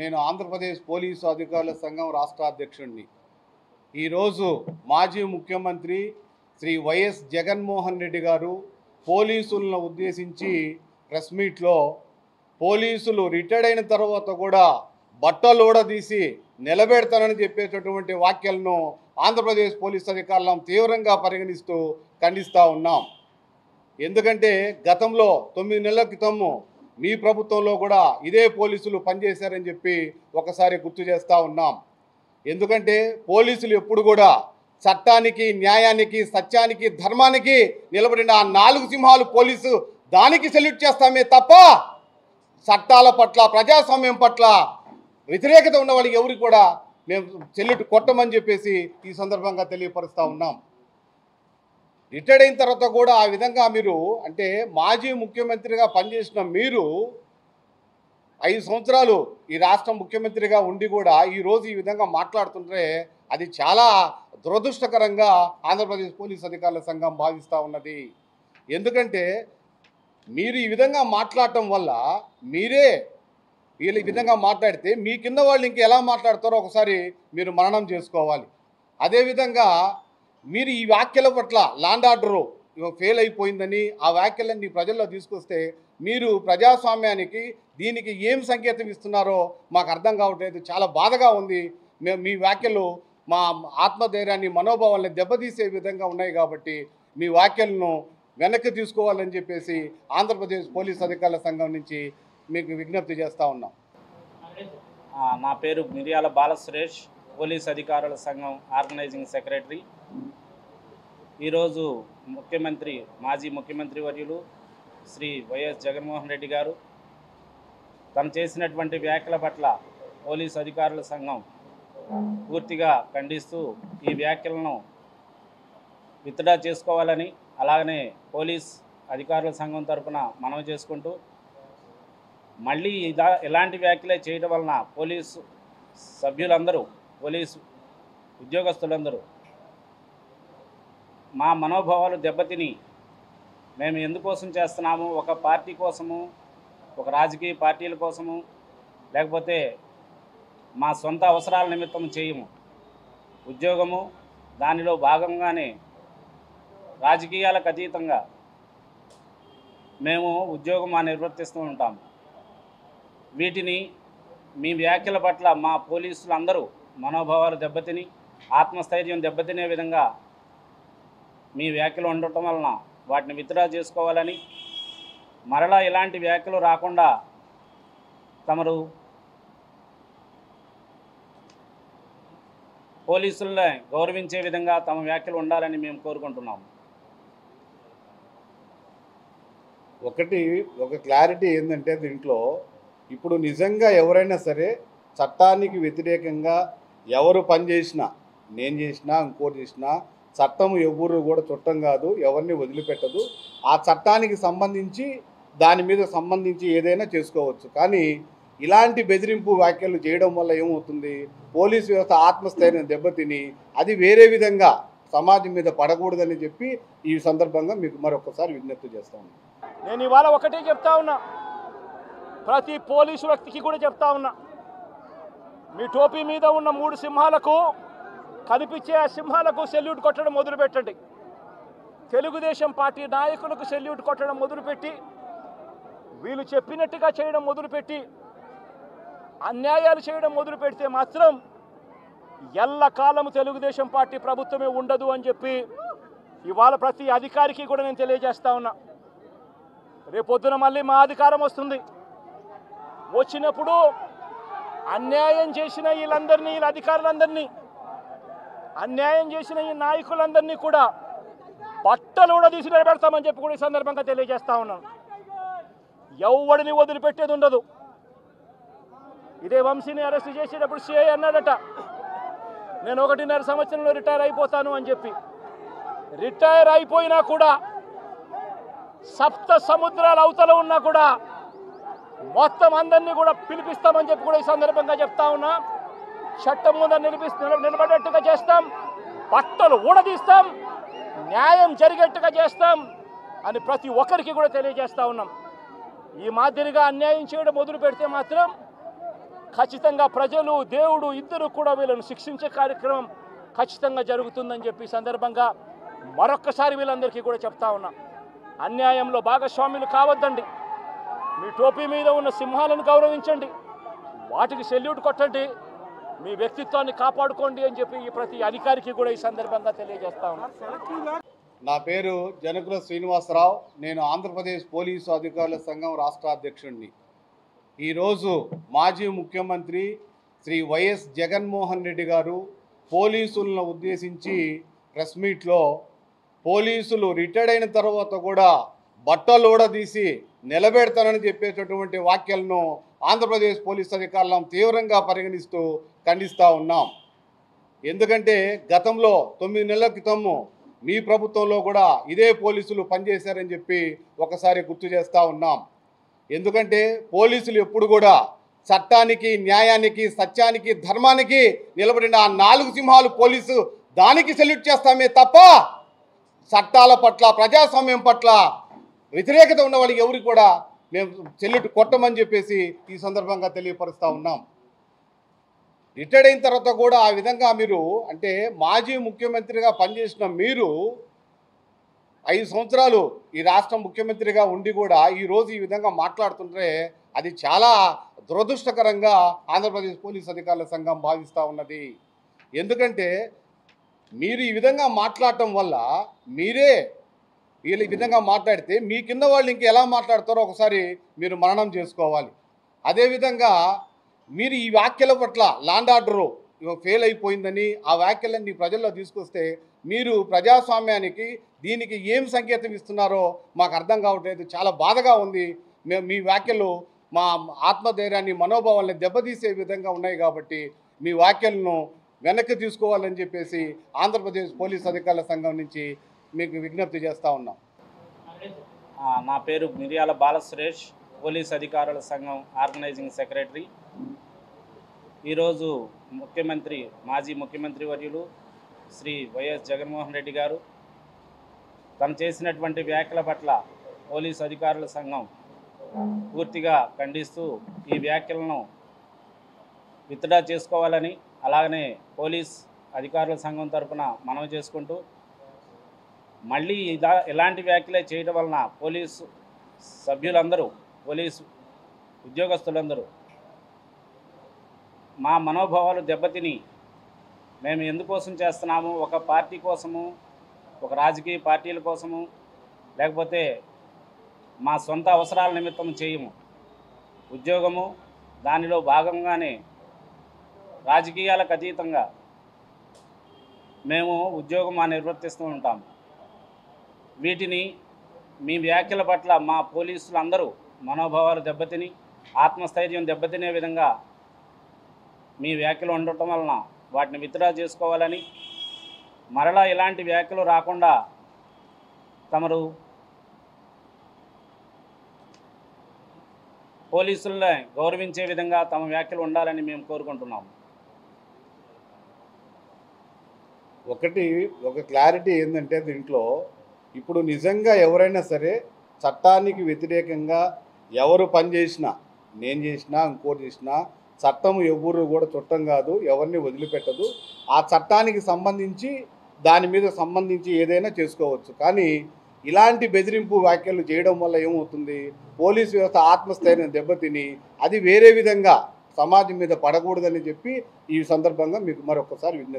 నేను ఆంధ్రప్రదేశ్ పోలీసు అధికారుల సంఘం రాష్ట్ర అధ్యక్షుడిని. ఈరోజు మాజీ ముఖ్యమంత్రి శ్రీ వైఎస్ జగన్మోహన్ రెడ్డి గారు పోలీసులను ఉద్దేశించి ప్రెస్ మీట్లో పోలీసులు రిటైర్డ్ అయిన తర్వాత కూడా బట్టలు ఊడదీసి నిలబెడతానని చెప్పేటటువంటి వాక్యాలను ఆంధ్రప్రదేశ్ పోలీసు అధికారులను తీవ్రంగా పరిగణిస్తూ ఖండిస్తూ ఉన్నాం. ఎందుకంటే గతంలో 9 నెలల క్రితము మీ ప్రభుత్వంలో కూడా ఇదే పోలీసులు పనిచేశారని చెప్పి ఒకసారి గుర్తు చేస్తూ ఉన్నాం. ఎందుకంటే పోలీసులు ఎప్పుడు కూడా చట్టానికి, న్యాయానికి, సత్యానికి, ధర్మానికి నిలబడిన ఆ 4 సింహాలు పోలీసు దానికి సెల్యూట్ చేస్తామే తప్ప చట్టాల పట్ల, ప్రజాస్వామ్యం పట్ల వ్యతిరేకత ఉన్న వాళ్ళకి ఎవరికి కూడా మేము సెల్యూట్ కొట్టమని చెప్పేసి ఈ సందర్భంగా తెలియపరుస్తూ ఉన్నాం. రిటైర్డ్ అయిన తర్వాత కూడా ఆ విధంగా మీరు అంటే మాజీ ముఖ్యమంత్రిగా పనిచేసిన మీరు 5 సంవత్సరాలు ఈ రాష్ట్ర ముఖ్యమంత్రిగా ఉండి కూడా ఈరోజు ఈ విధంగా మాట్లాడుతుంటే అది చాలా దురదృష్టకరంగా ఆంధ్రప్రదేశ్ పోలీస్ అధికారుల సంఘం భావిస్తూ ఉన్నది. ఎందుకంటే మీరు ఈ విధంగా మాట్లాడటం వల్ల మీరే వీళ్ళు ఈ విధంగా మాట్లాడితే మీ కింద వాళ్ళు ఇంక ఎలా మాట్లాడతారో ఒకసారి మీరు మననం చేసుకోవాలి. అదేవిధంగా మీరు ఈ వ్యాఖ్యల పట్ల లాండ్ ఆర్డరు ఫెయిల్ అయిపోయిందని ఆ వ్యాఖ్యలన్నీ ప్రజల్లో తీసుకొస్తే మీరు ప్రజాస్వామ్యానికి దీనికి ఏం సంకేతం ఇస్తున్నారో మాకు అర్థం కావట్లేదు. చాలా బాధగా ఉంది. మీ వ్యాఖ్యలు మా ఆత్మధైర్యాన్ని, మనోభావాల్ని దెబ్బతీసే విధంగా ఉన్నాయి కాబట్టి మీ వ్యాఖ్యలను వెనక్కి తీసుకోవాలని చెప్పేసి ఆంధ్రప్రదేశ్ పోలీస్ అధికారుల సంఘం నుంచి మీకు విజ్ఞప్తి చేస్తూ ఉన్నాం. నా పేరు మిరియాల బాలసురేష్, పోలీస్ అధికారుల సంఘం ఆర్గనైజింగ్ సెక్రటరీ. ఈరోజు మాజీ ముఖ్యమంత్రి వర్యులు శ్రీ వైఎస్ జగన్మోహన్ రెడ్డి గారు తను చేసినటువంటి వ్యాఖ్యల పట్ల పోలీస్ అధికారుల సంఘం పూర్తిగా ఖండిస్తూ ఈ వ్యాఖ్యలను విత్డ్రా చేసుకోవాలని, అలాగనే పోలీస్ అధికారుల సంఘం తరఫున మనవి చేసుకుంటూ మళ్ళీ ఇలాంటి వ్యాఖ్యలే చేయడం వలన పోలీసు సభ్యులందరూ, పోలీసు ఉద్యోగస్తులందరూ మా మనోభావాలు దెబ్బతిని మేము ఎందుకోసం చేస్తున్నాము, ఒక పార్టీ కోసము, ఒక రాజకీయ పార్టీల కోసము, లేకపోతే మా సొంత అవసరాల నిమిత్తం చేయము. ఉద్యోగము దానిలో భాగంగానే రాజకీయాలకు అతీతంగా మేము ఉద్యోగం నిర్వర్తిస్తూ ఉంటాము. వీటిని మీ వ్యాఖ్యల పట్ల మా పోలీసులందరూ మనోభావాలు దెబ్బతిని, ఆత్మస్థైర్యం దెబ్బతినే విధంగా మీ వ్యాఖ్యలు ఉండటం వలన వాటిని విత్డ్రా చేసుకోవాలని, మరలా ఇలాంటి వ్యాఖ్యలు రాకుండా తమరు పోలీసుల్ని గౌరవించే విధంగా తమ వ్యాఖ్యలు ఉండాలని మేము కోరుకుంటున్నాము. ఒక క్లారిటీ ఏంటంటే దీంట్లో ఇప్పుడు నిజంగా ఎవరైనా సరే చట్టానికి వ్యతిరేకంగా ఎవరు పనిచేసినా, నేను చేసినా, ఇంకోటి చేసినా, చట్టం ఎవరు కూడా చుట్టం కాదు, ఎవరిని వదిలిపెట్టదు. ఆ చట్టానికి సంబంధించి దాని మీద సంబంధించి ఏదైనా చేసుకోవచ్చు. కానీ ఇలాంటి బెదిరింపు వ్యాఖ్యలు చేయడం వల్ల ఏమవుతుంది, పోలీసు వ్యవస్థ ఆత్మస్థైర్యం దెబ్బతిని అది వేరే విధంగా సమాజం మీద పడకూడదని చెప్పి ఈ సందర్భంగా మీకు మరొకసారి విజ్ఞప్తి చేస్తాను. నేను ఇవాళ ఒకటే చెప్తా ఉన్నా, ప్రతి పోలీసు వ్యక్తికి కూడా చెప్తా ఉన్నా, మీ టోపీ మీద ఉన్న 3 సింహాలకు, కనిపించే ఆ సింహాలకు సెల్యూట్ కొట్టడం మొదలుపెట్టండి. తెలుగుదేశం పార్టీ నాయకులకు సెల్యూట్ కొట్టడం మొదలుపెట్టి, వీళ్ళు చెప్పినట్టుగా చేయడం మొదలుపెట్టి, అన్యాయాలు చేయడం మొదలు పెడితే మాత్రం ఎల్లకాలము తెలుగుదేశం పార్టీ ప్రభుత్వమే ఉండదు అని చెప్పి ఇవాళ ప్రతి అధికారికి కూడా నేను తెలియజేస్తా ఉన్నా. రేపొద్దున మళ్ళీ మా అధికారం వస్తుంది. వచ్చినప్పుడు అన్యాయం చేసిన వీళ్ళందరినీ, వీళ్ళ అధికారులందరినీ, అన్యాయం చేసిన ఈ నాయకులందరినీ కూడా బట్టలు కూడా తీసి నిలబెడతామని చెప్పి కూడా ఈ సందర్భంగా తెలియజేస్తా ఉన్నాను. ఎవడిని వదిలిపెట్టేది ఉండదు. ఇదే వంశీని అరెస్ట్ చేసేటప్పుడు సిఐ అన్నాడట, నేను 1.5 సంవత్సరంలో రిటైర్ అయిపోతాను అని చెప్పి. రిటైర్ అయిపోయినా కూడా, సప్త సముద్రాల అవతల ఉన్నా కూడా మొత్తం అందరినీ కూడా పిలిపిస్తామని చెప్పి కూడా ఈ సందర్భంగా చెప్తా ఉన్నా. చట్టం ముందు నిలబడేట్టుగా చేస్తాం, బట్టలు ఊడదీస్తాం, న్యాయం జరిగేట్టుగా చేస్తాం అని ప్రతి ఒక్కరికి కూడా తెలియజేస్తా ఉన్నాం. ఈ మాదిరిగా అన్యాయం చేయడం మొదలు పెడితే మాత్రం ఖచ్చితంగా ప్రజలు దేవుడు ఇద్దరు కూడా వీళ్ళను శిక్షించే కార్యక్రమం ఖచ్చితంగా జరుగుతుందని చెప్పి ఈ సందర్భంగా మరొక్కసారి వీళ్ళందరికీ కూడా చెప్తా ఉన్నా. అన్యాయంలో భాగస్వాములు కావద్దండి. మీ టోపీ మీద ఉన్న సింహాలను గౌరవించండి, వాటికి సెల్యూట్ కొట్టండి, మీ వ్యక్తిత్వాన్ని కాపాడుకోండి అని చెప్పి ఈ ప్రతి అధికారికి కూడా ఈ సందర్భంగా తెలియజేస్తా ఉన్నా. నా పేరు జనకుల శ్రీనివాసరావు. నేను ఆంధ్రప్రదేశ్ పోలీసు అధికారుల సంఘం రాష్ట్ర అధ్యక్షుడిని. ఈరోజు మాజీ ముఖ్యమంత్రి శ్రీ వైఎస్ జగన్మోహన్ రెడ్డి గారు పోలీసులను ఉద్దేశించి ప్రెస్ మీట్లో పోలీసులు రిటైర్డ్ అయిన తర్వాత కూడా బట్టలు ఊడదీసి నిలబెడతానని చెప్పేటటువంటి వాక్యాలను ఆంధ్రప్రదేశ్ పోలీసు అధికారులను తీవ్రంగా పరిగణిస్తూ ఖండిస్తూ ఉన్నాం. ఎందుకంటే గతంలో 9 నెలల క్రితము మీ ప్రభుత్వంలో కూడా ఇదే పోలీసులు పనిచేశారని చెప్పి ఒకసారి గుర్తు చేస్తూ ఉన్నాం. ఎందుకంటే పోలీసులు ఎప్పుడు కూడా చట్టానికి, న్యాయానికి, సత్యానికి, ధర్మానికి నిలబడిన ఆ 4 సింహాలు పోలీసు, దానికి సెల్యూట్ చేస్తామే తప్ప చట్టాల పట్ల, ప్రజాస్వామ్యం పట్ల వ్యతిరేకత ఉన్న వాళ్ళకి ఎవరికి కూడా మేము సెల్యూట్ కొట్టమని చెప్పేసి ఈ సందర్భంగా తెలియపరుస్తూ ఉన్నాం. రిటైర్డ్ అయిన తర్వాత కూడా ఆ విధంగా మీరు, అంటే మాజీ ముఖ్యమంత్రిగా పనిచేసిన మీరు 5 సంవత్సరాలు ఈ రాష్ట్ర ముఖ్యమంత్రిగా ఉండి కూడా ఈరోజు ఈ విధంగా మాట్లాడుతుంటే అది చాలా దురదృష్టకరంగా ఆంధ్రప్రదేశ్ పోలీస్ అధికారుల సంఘం భావిస్తూ ఉన్నది. ఎందుకంటే మీరు ఈ విధంగా మాట్లాడటం వల్ల, మీరే వీళ్ళు ఈ విధంగా మాట్లాడితే మీ కింద వాళ్ళు ఇంక ఎలా మాట్లాడతారో ఒకసారి మీరు మననం చేసుకోవాలి. అదేవిధంగా మీరు ఈ వ్యాఖ్యల పట్ల లాండ్ ఆర్డరు ఫెయిల్ అయిపోయిందని ఆ వ్యాఖ్యలన్నీ ప్రజల్లో తీసుకొస్తే మీరు ప్రజాస్వామ్యానికి, దీనికి ఏం సంకేతం ఇస్తున్నారో మాకు అర్థం కావట్లేదు. చాలా బాధగా ఉంది. మేము మీ వ్యాఖ్యలు మా ఆత్మధైర్యాన్ని, మనోభావాల్ని దెబ్బతీసే విధంగా ఉన్నాయి కాబట్టి మీ వ్యాఖ్యలను వెనక్కి తీసుకోవాలని చెప్పేసి ఆంధ్రప్రదేశ్ పోలీస్ అధికారుల సంఘం నుంచి మీకు విజ్ఞప్తి చేస్తూ ఉన్నాం. నా పేరు మిరియాల బాలసురేష్, పోలీస్ అధికారుల సంఘం ఆర్గనైజింగ్ సెక్రటరీ. ఈరోజు మాజీ ముఖ్యమంత్రి వర్యులు శ్రీ వైఎస్ జగన్మోహన్ రెడ్డి గారు తను చేసినటువంటి వ్యాఖ్యల పట్ల పోలీస్ అధికారుల సంఘం పూర్తిగా ఖండిస్తూ ఈ వ్యాఖ్యలను విత్డ్రా చేసుకోవాలని, అలాగనే పోలీస్ అధికారుల సంఘం తరఫున మనవి చేసుకుంటూ, మళ్ళీ ఇలాంటి వ్యాఖ్యలే చేయడం వలన పోలీసు సభ్యులందరూ, పోలీసు ఉద్యోగస్తులందరూ మా మనోభావాలు దెబ్బతిని మేము ఎందుకోసం చేస్తున్నాము, ఒక పార్టీ కోసము, ఒక రాజకీయ పార్టీల కోసము, లేకపోతే మా సొంత అవసరాల నిమిత్తం చేయము. ఉద్యోగము, దానిలో భాగంగానే రాజకీయాలకు అతీతంగా మేము ఉద్యోగం నిర్వర్తిస్తూ ఉంటాము. వీటిని, మీ వ్యాఖ్యల పట్ల మా పోలీసులందరూ మనోభావాలు దెబ్బతిని, ఆత్మస్థైర్యం దెబ్బతినే విధంగా మీ వ్యాఖ్యలు ఉండటం వలన వాటిని విత్డ్రా చేసుకోవాలని, మరలా ఇలాంటి వ్యాఖ్యలు రాకుండా తమరు పోలీసుల్ని గౌరవించే విధంగా తమ వ్యాఖ్యలు ఉండాలని మేము కోరుకుంటున్నాము. ఒక క్లారిటీ ఏంటంటే దీంట్లో ఇప్పుడు నిజంగా ఎవరైనా సరే చట్టానికి వ్యతిరేకంగా ఎవరు పనిచేసినా, నేను చేసినా, ఇంకోటి చేసినా, చట్టం ఎవరు కూడా చుట్టం కాదు, ఎవరిని వదిలిపెట్టదు. ఆ చట్టానికి సంబంధించి, దాని మీద సంబంధించి ఏదైనా చేసుకోవచ్చు. కానీ ఇలాంటి బెదిరింపు వ్యాఖ్యలు చేయడం వల్ల ఏమవుతుంది, పోలీసు వ్యవస్థ ఆత్మస్థైర్యం దెబ్బతిని అది వేరే విధంగా సమాజం మీద పడకూడదని చెప్పి ఈ సందర్భంగా మీకు మరొకసారి విజ్ఞప్తి